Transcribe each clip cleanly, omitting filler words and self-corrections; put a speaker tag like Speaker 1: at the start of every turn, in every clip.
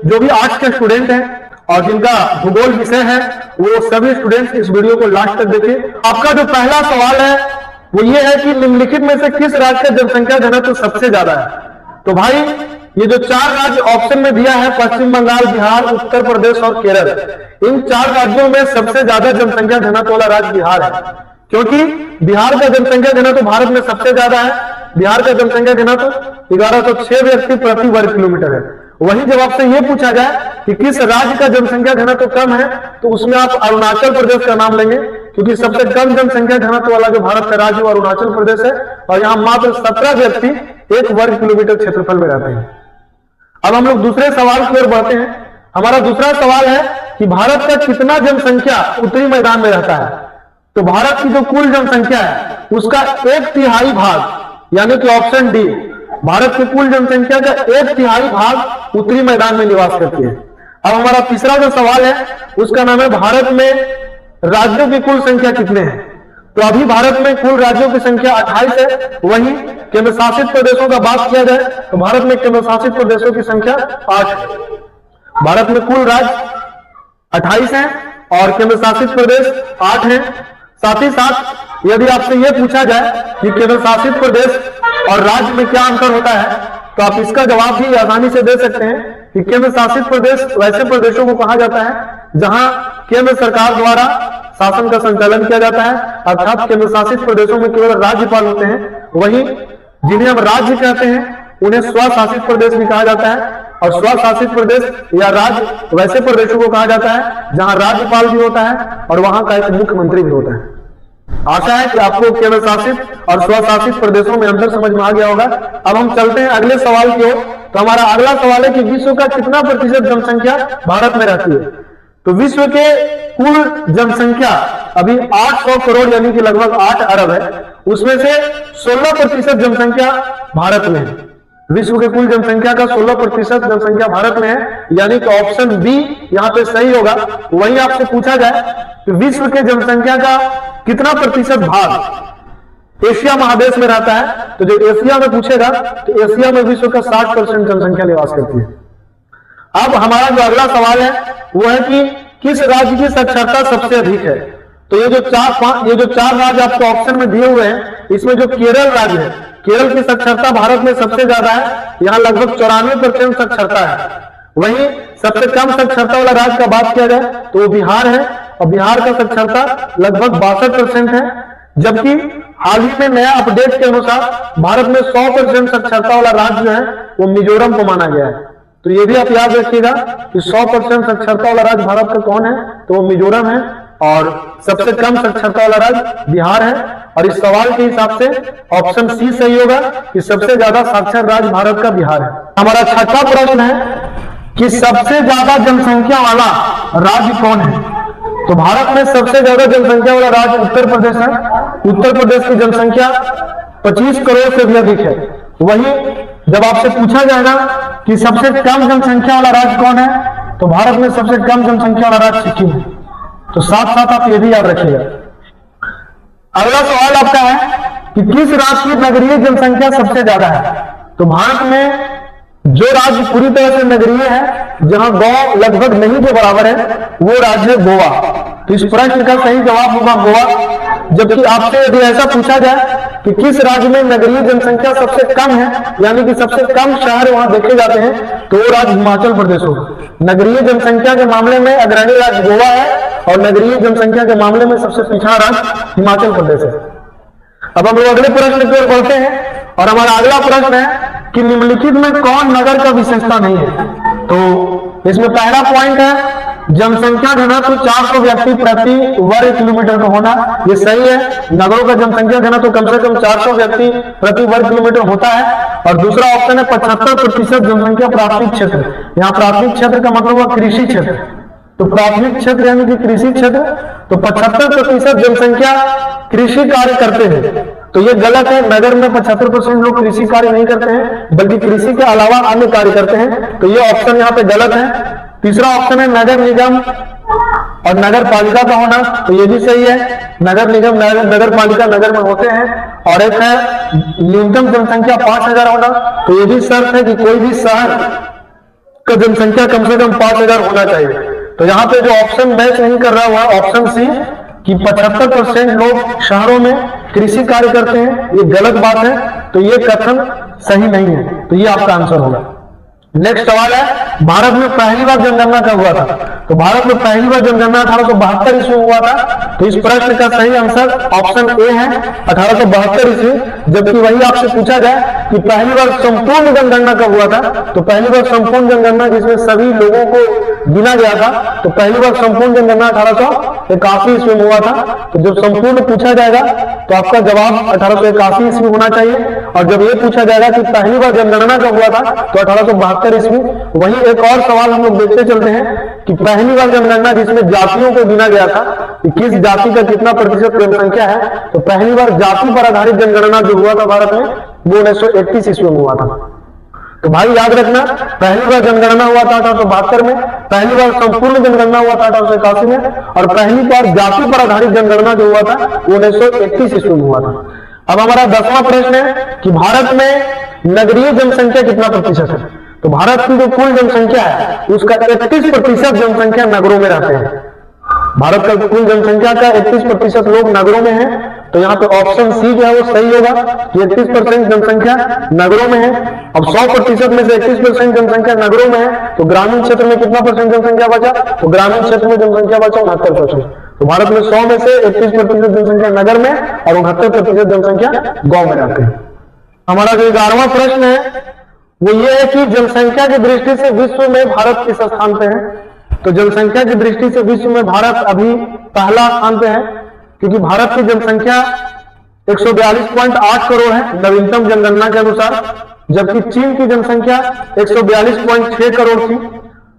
Speaker 1: जो भी आर्ट्स के स्टूडेंट हैं और जिनका भूगोल विषय है वो सभी स्टूडेंट्स इस वीडियो को लास्ट तक देखिए। आपका जो पहला सवाल है वो ये है कि निम्नलिखित में से किस राज्य का जनसंख्या घनत्व सबसे ज्यादा है। तो भाई ये जो 4 राज्य ऑप्शन में दिया है, पश्चिम बंगाल, बिहार, उत्तर प्रदेश और केरल, इन 4 राज्यों में सबसे ज्यादा जनसंख्या घनत्व वाला राज्य बिहार है, क्योंकि बिहार का जनसंख्या घनत्व भारत में सबसे ज्यादा है। बिहार का जनसंख्या घनत्व 1106 व्यक्ति प्रति वर्ग किलोमीटर है। वहीं जब आपसे यह पूछा जाए कि किस राज्य का जनसंख्या घनत्व कम है, तो उसमें आप अरुणाचल प्रदेश का नाम लेंगे, क्योंकि सबसे कम जनसंख्या घनत्व वाला जो भारत का राज्य वो अरुणाचल प्रदेश है और यहाँ मात्र 17 व्यक्ति 1 वर्ग किलोमीटर क्षेत्रफल में रहते हैं। अब हम लोग दूसरे सवाल की ओर बढ़ते हैं। हमारा दूसरा सवाल है कि भारत का कितना जनसंख्या उत्तरी मैदान में रहता है। तो भारत की जो कुल जनसंख्या है उसका 1/3 भाग, यानी कि ऑप्शन डी, भारत की कुल जनसंख्या का 1/3 भाग उत्तरी मैदान में निवास करती है। अब हमारा तीसरा जो सवाल है उसका नाम है भारत में राज्यों की कुल संख्या कितने हैं। तो अभी भारत में कुल राज्यों की संख्या 28 है। वहीं केंद्र शासित प्रदेशों का बात किया जाए तो भारत में केंद्र शासित प्रदेशों की संख्या 8 है। भारत में कुल राज्य 28 है और केंद्र शासित प्रदेश 8 है। साथ ही साथ यदि आपसे यह पूछा जाए कि केंद्र शासित प्रदेश और राज्य में क्या अंतर होता है, तो आप इसका जवाब भी आसानी से दे सकते हैं कि केंद्र शासित प्रदेश वैसे प्रदेशों को कहा जाता है जहां केंद्र सरकार द्वारा शासन का संचालन किया जाता है, अर्थात केंद्र शासित प्रदेशों में केवल राज्यपाल होते हैं। वहीं जिन्हें हम राज्य कहते हैं उन्हें स्वशासित प्रदेश भी कहा जाता है, और स्वशासित प्रदेश या राज्य वैसे प्रदेशों को कहा जाता है जहां राज्यपाल भी होता है और वहां का एक मुख्यमंत्री भी होता है। आशा है कि आपको केंद्र शासित और स्वशासित प्रदेशों में अंतर समझ में आ गया होगा। अब हम चलते हैं अगले सवाल की ओर। तो हमारा अगला सवाल है कि विश्व का कितना प्रतिशत जनसंख्या भारत में रहती है। तो विश्व के कुल जनसंख्या अभी 800 करोड़ यानी कि लगभग 8 अरब है, उसमें से 16% जनसंख्या भारत में है। विश्व के कुल जनसंख्या का 16% जनसंख्या भारत में है, यानी कि ऑप्शन बी यहां पे सही होगा। वहीं आपसे पूछा जाए कि विश्व के जनसंख्या का कितना प्रतिशत भाग एशिया महादेश में रहता है, तो जो एशिया में पूछेगा तो एशिया में विश्व का 60% जनसंख्या निवास करती है। अब हमारा जो अगला सवाल है वो है कि किस राज्य की साक्षरता सबसे अधिक है। तो ये जो 4 राज्य आपको ऑप्शन में दिए हुए हैं, इसमें जो केरल राज्य है, केरल की साक्षरता भारत में सबसे ज्यादा है, यहाँ लगभग 94% साक्षरता है। वहीं सबसे कम साक्षरता वाला राज्य का बात किया जाए तो वो बिहार है, और बिहार का साक्षरता लगभग 62% है। जबकि हाल ही में नया अपडेट के अनुसार भारत में 100% साक्षरता वाला राज्य जो है वो मिजोरम को माना गया है। तो ये भी आप याद रखिएगा कि 100% साक्षरता वाला राज्य भारत का कौन है, तो वो मिजोरम है, और सबसे कम साक्षरता वाला राज्य बिहार है। और इस सवाल के हिसाब से ऑप्शन सी सही होगा कि सबसे ज्यादा साक्षर राज्य भारत का बिहार है। हमारा छठा प्रश्न है कि सबसे ज्यादा जनसंख्या वाला राज्य कौन है। तो भारत में सबसे ज्यादा जनसंख्या वाला राज्य उत्तर प्रदेश है। उत्तर प्रदेश की जनसंख्या 25 करोड़ से भी अधिक है। वहीं जब आपसे पूछा जाएगा कि सबसे कम जनसंख्या वाला राज्य कौन है, तो भारत में सबसे कम जनसंख्या वाला राज्य सिक्किम है। तो साथ साथ आप ये भी याद रखिएगा। अगला सवाल आपका है कि किस राज्य की नगरीय जनसंख्या सबसे ज्यादा है। तो भारत में जो राज्य पूरी तरह से नगरीय है, जहां गांव लगभग नहीं के बराबर है, वो राज्य है गोवा। तो इस प्रश्न का सही जवाब होगा गोवा। जबकि आपसे यदि ऐसा पूछा जाए कि किस राज्य में नगरीय जनसंख्या सबसे कम है, यानी कि सबसे कम शहर वहां देखे जाते हैं, तो वो राज्य हिमाचल प्रदेश होगा। नगरीय जनसंख्या के मामले में अग्रणी राज्य गोवा है और नगरीय जनसंख्या के मामले में सबसे पिछड़ा राज्य हिमाचल प्रदेश है। अब हम लोग अगले प्रश्न की ओर बढ़ते हैं और हमारा अगला प्रश्न है कि निम्नलिखित में कौन नगर का विशेषता नहीं है। तो इसमें पहला पॉइंट है जनसंख्या घनत्व 400 व्यक्ति प्रति वर्ग किलोमीटर का होना, ये सही है। नगरों का जनसंख्या घनत्व कम से कम 400 व्यक्ति प्रति वर्ग किलोमीटर होता है। और दूसरा ऑप्शन है 75% जनसंख्या प्राथमिक क्षेत्र। यहाँ प्राथमिक क्षेत्र का मतलब हुआ कृषि क्षेत्र। तो प्राथमिक क्षेत्र यानी कि कृषि क्षेत्र, तो 75% जनसंख्या कृषि कार्य करते हैं। तो ये गलत है। नगर में 75% लोग कृषि कार्य नहीं करते हैं, बल्कि कृषि के अलावा अन्य कार्य करते हैं। तो ये ऑप्शन यहाँ पे गलत है। तीसरा ऑप्शन है नगर निगम और नगर पालिका का होना, तो ये भी सही है। नगर निगम नगर पालिका नगर में होते हैं। और एक है न्यूनतम जनसंख्या 5000 होना, तो ये भी शर्त है कि कोई भी शहर का जनसंख्या कम से कम 5,000 होना चाहिए। तो यहाँ पे जो ऑप्शन मैच नहीं कर रहा हुआ ऑप्शन सी कि 75% लोग शहरों में कृषि कार्य करते हैं, ये गलत बात है। तो ये कथन सही नहीं है, तो ये आपका आंसर होगा। नेक्स्ट सवाल है, भारत में पहली बार जनगणना कब हुआ था? तो भारत में पहली बार जनगणना 1872 ईस्वी में हुआ था। तो इस प्रश्न का सही आंसर ऑप्शन ए है 1872 ईस्वी। जबकि वही आपसे पूछा जाए कि पहली बार संपूर्ण जनगणना कब हुआ था, तो पहली बार संपूर्ण जनगणना जिसमें सभी लोगों को गिना गया था, तो पहली बार संपूर्ण जनगणना 1881 ईस्वी में हुआ था। तो जब संपूर्ण पूछा जाएगा तो आपका जवाब 1881 ईस्वी होना चाहिए। और जब ये पूछा जाएगा कि पहली बार जनगणना कब हुआ था, तो 1872 ईस्वी। वहीं एक और सवाल हम लोग देखते चलते हैं कि पहली बार जनगणना जिसमें जातियों को गिना गया था कि किस जाति का कितना प्रतिशत जनसंख्या है, तो पहली बार जाति पर आधारित जनगणना जो हुआ था भारत में वो 1931 ईस्वी में हुआ था। तो भाई याद रखना, पहली बार जनगणना हुआ था 1872 में, पहली बार संपूर्ण जनगणना हुआ था 1881 में, और पहली बार जाति पर आधारित जनगणना जो हुआ था वो 1931 ईस्वी में हुआ था। अब हमारा 10वां प्रश्न है कि भारत में नगरीय जनसंख्या कितना प्रतिशत है? तो भारत की जो कुल जनसंख्या है उसका 31% जनसंख्या नगरों में रहते हैं। भारत का कुल जनसंख्या का 31% लोग नगरों में हैं। तो यहाँ पे ऑप्शन सी जो है वो सही होगा कि 31% जनसंख्या नगरों में है। अब 100% में से 31% जनसंख्या नगरों में है, तो ग्रामीण क्षेत्र में कितना परसेंट जनसंख्या बचा? तो ग्रामीण क्षेत्र में जनसंख्या बचा 69%। तो भारत में 100 में से 31% जनसंख्या नगर में और 69% जनसंख्या गांव में रहते हैं। हमारा जो 11वां प्रश्न है वो ये है कि जनसंख्या की दृष्टि से विश्व में भारत किस स्थान पे है? तो जनसंख्या की दृष्टि से विश्व में भारत अभी पहला स्थान पे है, क्योंकि भारत की जनसंख्या 142.8 करोड़ है नवीनतम जनगणना के अनुसार, जबकि चीन की जनसंख्या 142.6 करोड़ थी।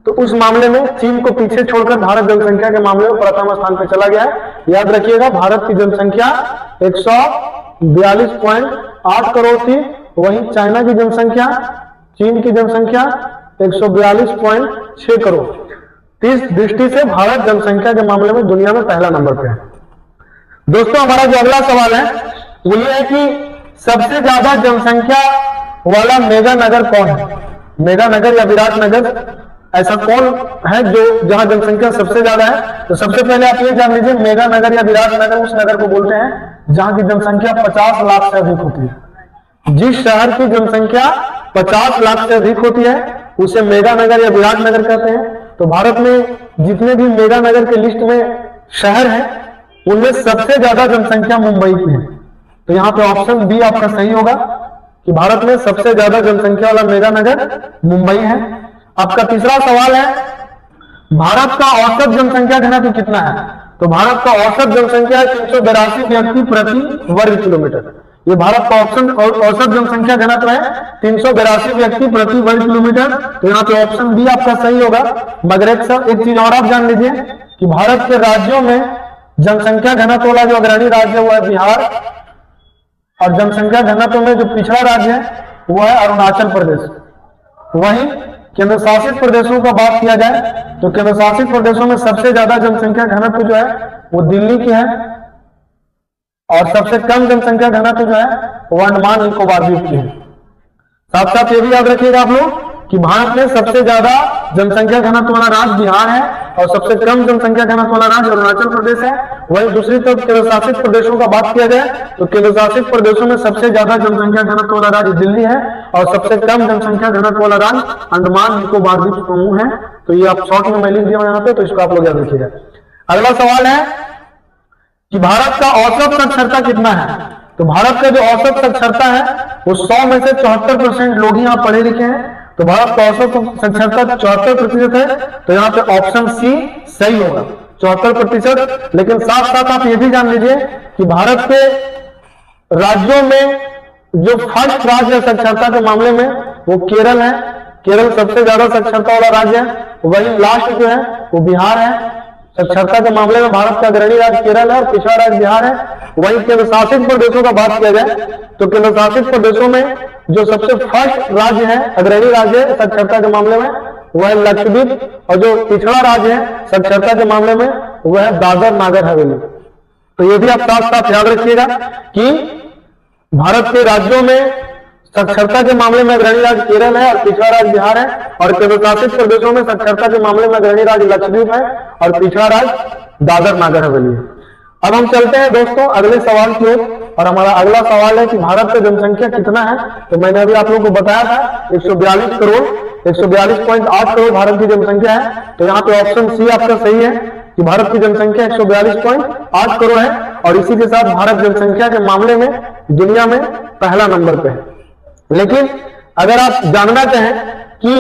Speaker 1: तो उस मामले में चीन को पीछे छोड़कर भारत जनसंख्या के मामले में प्रथम स्थान पर चला गया है। याद रखिएगा, भारत की जनसंख्या 142.8 करोड़ थी, वहीं चाइना की जनसंख्या, चीन की जनसंख्या 142.6 करोड़। इस दृष्टि से भारत जनसंख्या के मामले में दुनिया में पहला नंबर पे है। दोस्तों हमारा जो अगला सवाल है वो ये है कि सबसे ज्यादा जनसंख्या वाला मेगा नगर कौन है? मेगा नगर या विराट नगर, ऐसा कौन है जो जहां जनसंख्या सबसे ज्यादा है? तो सबसे पहले आप ये जान लीजिए, मेगा नगर या विराट नगर उस नगर को बोलते हैं जहां की जनसंख्या 50 लाख से अधिक होती है। जिस शहर की जनसंख्या 50 लाख से अधिक होती है उसे मेगा नगर या विराट नगर कहते हैं। तो भारत में जितने भी मेगा नगर के लिस्ट में शहर है उनमें सबसे ज्यादा जनसंख्या मुंबई की है। तो यहाँ पे ऑप्शन बी आपका सही होगा कि भारत में सबसे ज्यादा जनसंख्या वाला मेगा नगर मुंबई है। आपका तीसरा सवाल है, भारत का औसत जनसंख्या घनत्व कितना है? तो भारत का औसत जनसंख्या 382 व्यक्ति प्रति वर्ग किलोमीटर। ये भारत का ऑप्शन औसत जनसंख्या घनत्व है 382 व्यक्ति प्रति वर्ग किलोमीटर। तो यहाँ पे ऑप्शन बी आपका सही होगा। मगर एक चीज और आप जान लीजिए कि भारत के राज्यों में जनसंख्या घनत्व वाला जो अग्रणी राज्य वो है बिहार, और जनसंख्या घनत्व में जो पिछड़ा राज्य है वो है अरुणाचल प्रदेश। वहीं केंद्र शासित प्रदेशों का बात किया जाए तो केंद्र शासित प्रदेशों में सबसे ज्यादा जनसंख्या घनत्व जो है वो दिल्ली की है, और सबसे कम जनसंख्या घनत्व जो है वो अंडमान निकोबार द्वीप की है। साथ साथ ये भी याद रखिएगा आप लोग कि भारत में सबसे ज्यादा जनसंख्या घनत्व वाला राज्य बिहार है और सबसे कम जनसंख्या घनत्व वाला राज्य अरुणाचल प्रदेश है। वहीं दूसरी तरफ केंद्र शासित प्रदेशों का बात किया जाए तो केंद्र शासित प्रदेशों में सबसे ज्यादा जनसंख्या घनत्व वाला राज्य दिल्ली है और सबसे कम जनसंख्या घनत्व वाला राज्य अंडमान निकोबार द्वीप समूह है। तो ये आप शॉर्ट में मैं लिख दिया यहाँ पे, तो इसको आप लोग याद रखिएगा। अगला सवाल है कि भारत का औसत साक्षरता कितना है? तो भारत का जो औसत साक्षरता है वो 100 में से 74% लोग ही यहाँ पढ़े लिखे हैं। तो भारत का औसत साक्षरता 74% है। तो यहाँ पे ऑप्शन सी सही होगा, 74%। लेकिन साथ साथ आप ये भी जान लीजिए कि भारत के राज्यों में जो फर्स्ट राज्य है साक्षरता के मामले में वो केरल है। केरल सबसे ज्यादा साक्षरता वाला राज्य है। वही लास्ट जो है वो बिहार है। साक्षरता के मामले में भारत का अग्रणी राज्य केरल है और पिछड़ा राज्य बिहार है। वहीं केंद्र शासित प्रदेशों का बात किया जाए तो केंद्र शासित प्रदेशों में जो सबसे फर्स्ट राज्य है, अग्रणी राज्य है साक्षरता के मामले में वह है लक्षद्वीप, और जो पिछड़ा राज्य है साक्षरता के मामले में वह है दादर नागर हवेली। तो ये भी आप साथ साथ याद रखिएगा कि भारत के राज्यों में साक्षरता के मामले में अग्रणी राज्य केरल है और पिछड़ा राज्य बिहार है, और केंद्र शासित प्रदेशों में साक्षरता के मामले में अग्रणी राज्य लक्षद्वीप है और पिछड़ा राज्य दादर नागर हवेली है। अब हम चलते हैं दोस्तों अगले सवाल की ओर, और हमारा अगला सवाल है कि भारत का जनसंख्या कितना है। तो मैंने अभी आप लोगों को बताया था 142 करोड़, 142.8 करोड़ भारत की जनसंख्या है। तो यहाँ पे ऑप्शन सी आपका सही है कि भारत की जनसंख्या 142.8 करोड़ है, और इसी के साथ भारत जनसंख्या के मामले में दुनिया में पहला नंबर पे है। लेकिन अगर आप जानना चाहें कि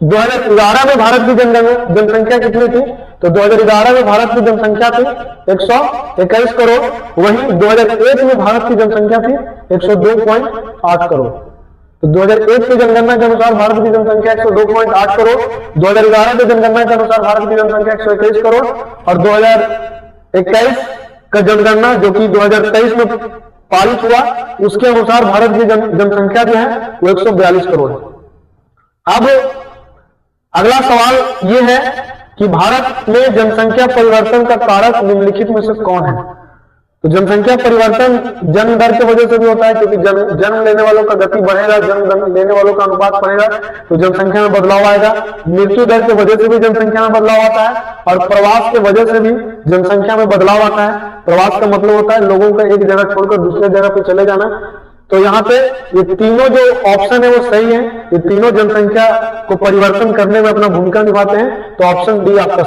Speaker 1: 2011 में भारत की जनसंख्या कितनी थी, तो 2011 में भारत की जनसंख्या थी 121 करोड़। वहीं 2001 में भारत की जनसंख्या थी 102.8 करोड़। तो 2001 की जनगणना के अनुसार भारत की जनसंख्या 102.8 करोड़, 2011 की जनगणना के अनुसार भारत की जनसंख्या 121 करोड़, और 2021 का जनगणना जो कि 2023 में पारित हुआ उसके अनुसार भारत की जनसंख्या जो है वो 142 करोड़ है। अब अगला सवाल ये है कि भारत में जनसंख्या परिवर्तन का कारक निम्नलिखित में से कौन है। तो जनसंख्या परिवर्तन जन्म दर की वजह से भी होता है, क्योंकि जन्म लेने वालों का गति बढ़ेगा, जन्म लेने वालों का अनुपात बढ़ेगा तो जनसंख्या में बदलाव आएगा। मृत्यु दर की वजह से भी जनसंख्या में बदलाव आता है, और प्रवास की वजह से भी जनसंख्या में बदलाव आता है। प्रवास का मतलब होता है लोगों का एक जगह छोड़कर दूसरे जगह पे चले जाना। तो यहाँ पे ये तीनों जो ऑप्शन है वो सही है, ये तीनों जनसंख्या को परिवर्तन करने में अपना भूमिका निभाते हैं। तो ऑप्शन डी आपका